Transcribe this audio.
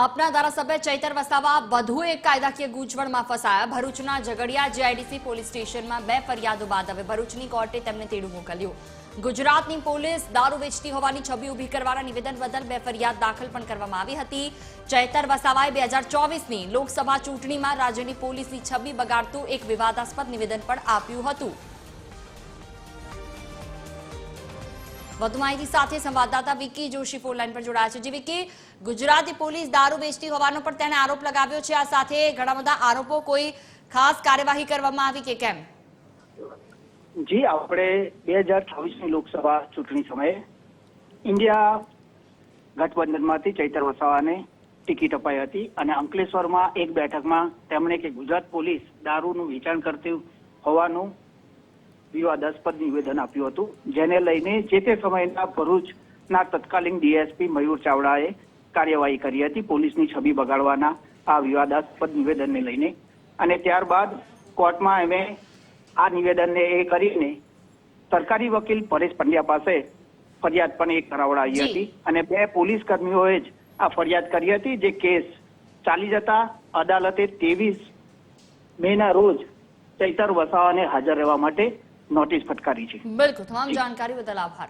આપના ધારાસભ્ય ચૈતર વસાવા વધુ એક કાયદાકીય ગૂંચવણમાં ફસાયા। ભરૂચના ઝઘડિયા જીઆઈડીસી પોલીસ સ્ટેશનમાં 2 ફરિયાદો બાદ હવે ભરૂચની કોર્ટે તેમને તેડું મોકલ્યું। ગુજરાતની પોલીસ દારૂ વેચતી હોવાની છબી ઊભી કરવાના નિવેદન બદલ 2 ફરિયાદ દાખલ પણ કરવામાં આવી હતી। ચૈતર વસાવાએ 2024ની લોકસભા ચૂંટણીમાં રાજ્યની પોલીસની છબી બગાડતું એક વિવાદાસ્પદ નિવેદન પણ આપ્યું હતું। વધુ માહિતી સાથે સંવાદદાતા વિકી જોશી ફોન લાઈન પર જોડાયા છે। વિકી, ગુજરાતી પોલીસ દારૂ વેચતી હોવાનો પણ તેણે આરોપ લગાવ્યો છે। આ સાથે ઘણા બધા આરોપો, કોઈ ખાસ કાર્યવાહી કરવામાં આવી કે કેમ? જી, આપણે 2024ની લોકસભા ચૂંટણી સમયે ઇન્ડિયા ગઠબંધનમાંથી ચૈતર વસાવાને ટિકિટ અપાઈ હતી અને અંકલેશ્વરમાં એક બેઠકમાં તેમણે કે ગુજરાત પોલીસ દારૂનું વેચાણ કરતી હોવાનું વિવાદાસ્પદ નિવેદન આપ્યું હતું, જેને લઈને જે તે સમયના ભરૂચના તત્કાલીન ડીએસપી મયુર ચાવડાએ કાર્યવાહી કરી હતી પોલીસની છબી બગાડવાના આ વિવાદાસ્પદ નિવેદનને લઈને। અને ત્યારબાદ કોર્ટમાં એમે આ નિવેદનને એ કરીને સરકારી વકીલ પરેશ પંડ્યા પાસે ફરિયાદ પણ કરાવડાવી હતી અને 2 પોલીસ કર્મીઓએ જ આ ફરિયાદ કરી હતી, જે કેસ ચાલી જતા અદાલતે 23 મેના રોજ ચૈતર વસાવાને હાજર રહેવા માટે નોટિસ ફટકારી છે। બિલકુલ, તમામ જાણકારી બદલ આભાર।